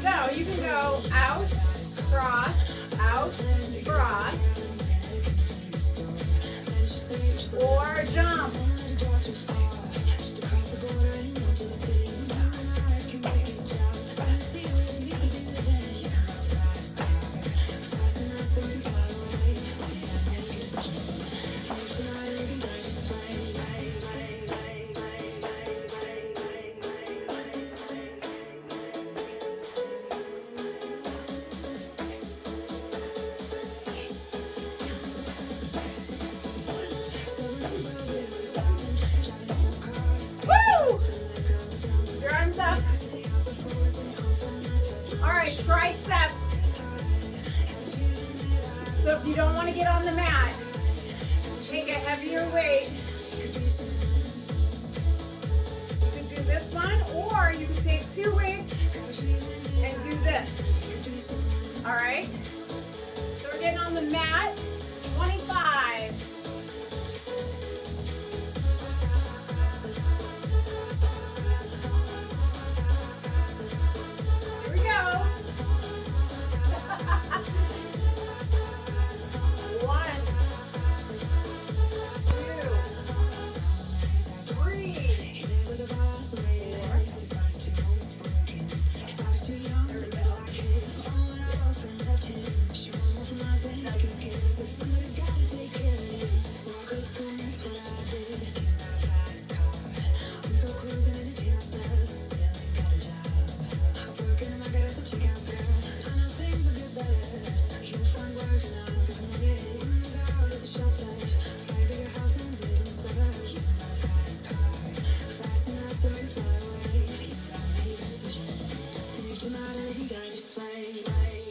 So you can go out, cross, or jump. Your arms up. All right, triceps. So if you don't want to get on the mat, take a heavier weight. You can do this one, or you can take 2 weights and do this. All right? So we're getting on the mat. 25.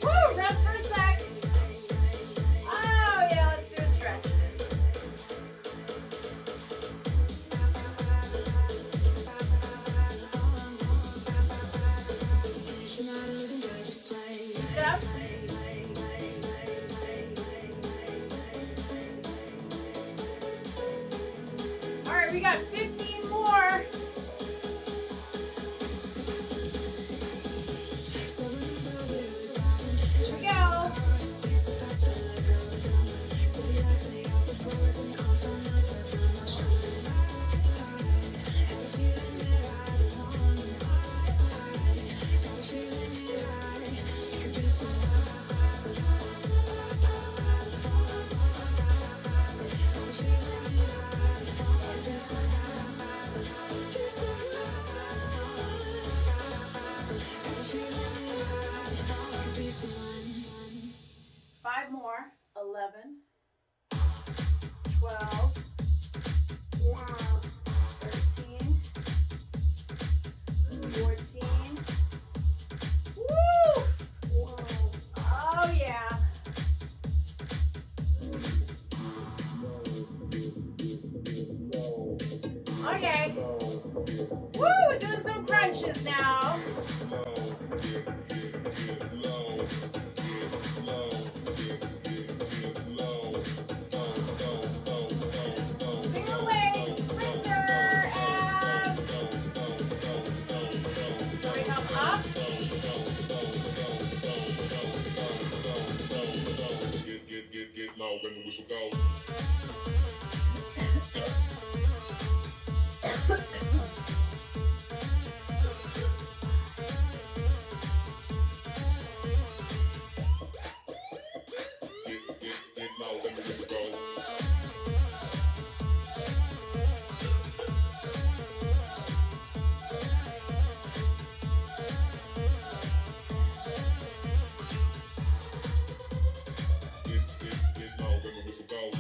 Woo, rest for a sec. Oh yeah, let's do a stretch. Jump. All right, we got 15 more. Five more. 11, 12, 13, 14. Woo! Whoa. Oh yeah. Okay. Woo! We're doing some crunches now. Single leg, sprinter, abs. So we come up. Get low when the whistle goes. Get low when the whistle goes. Get low when the whistle goes.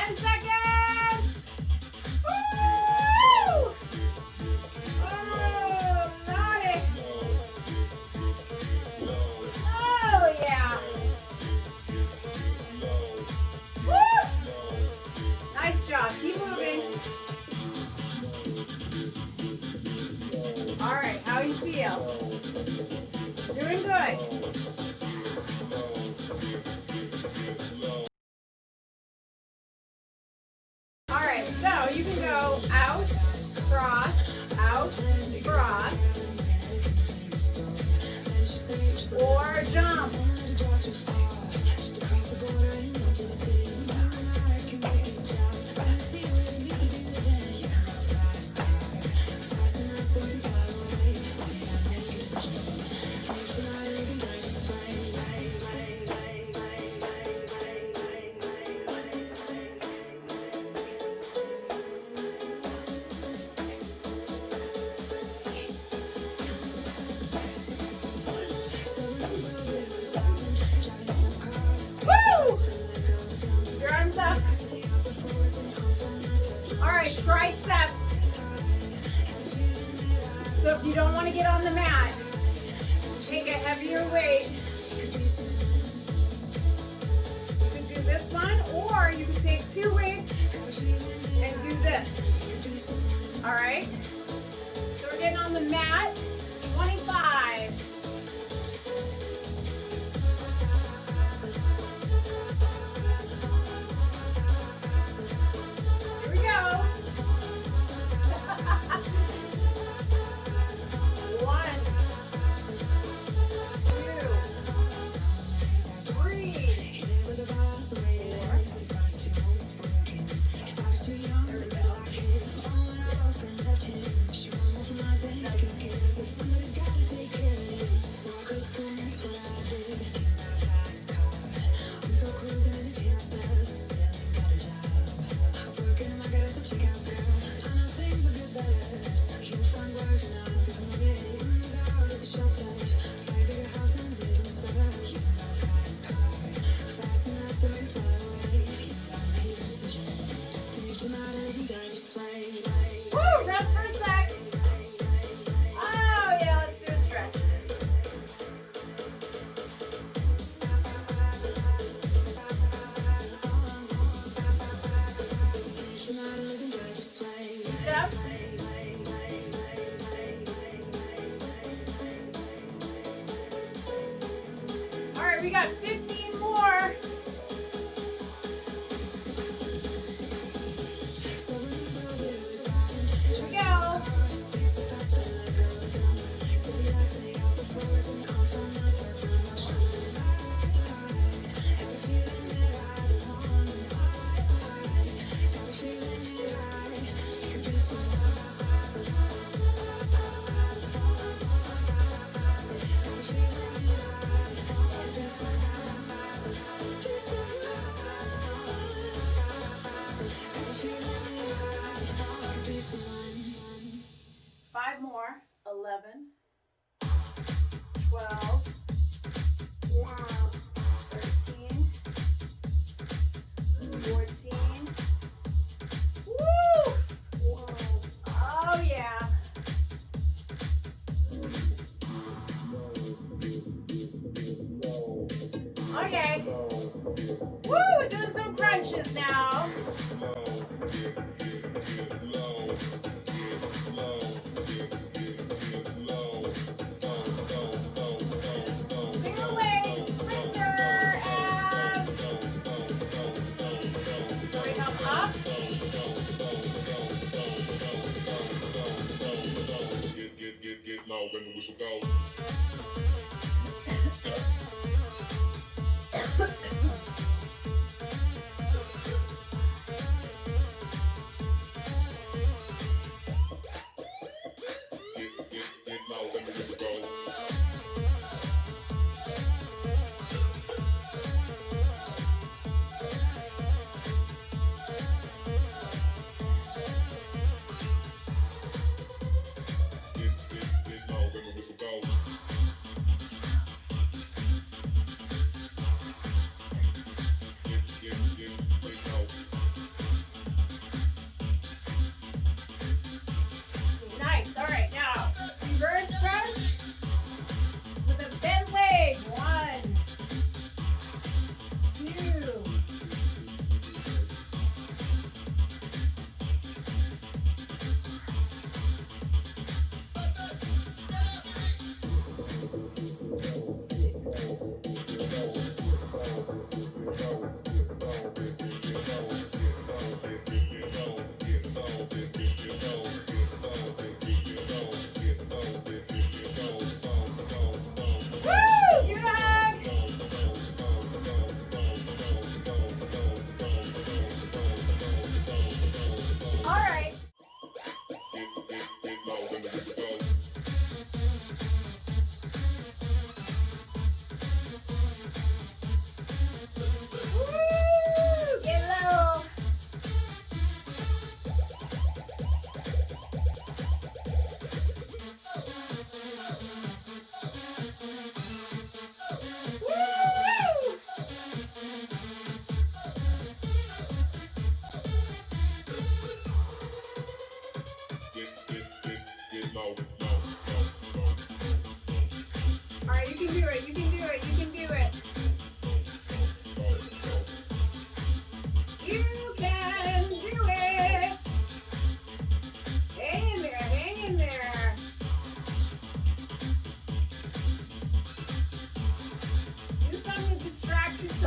10 seconds. Woo! Oh, naughty. Oh, yeah. Woo! Nice job. Keep moving. All right, how you feel? Doing good. All right, so you can go out, cross, or jump. Woo! Your arms up. All right, triceps. So if you don't want to get on the mat, take a heavier weight. You can do this one, or you can take 2 weights and do this. All right? So we're getting on the mat. 25. Here we go. 1, 2, 3, Woo! Rest for a sec. Oh yeah, let's do a stretch. Jump. All right, we got 15 more. Here we go. Five more. 11, 12, 13, 14. Woo! Oh yeah. Okay. Woo! We're doing some crunches now. Single leg, sprinter, abs. So we come up. Get low when the whistle goes. Get low when the whistle goes. Get low when the whistle goes.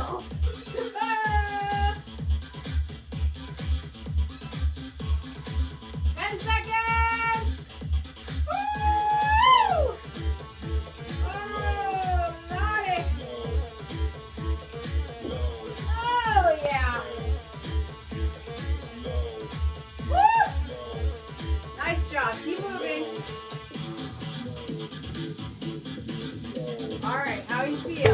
myself. 10 seconds. Woo! Oh, naughty. Oh, yeah. Woo! Nice job. Keep moving. All right, how you feel?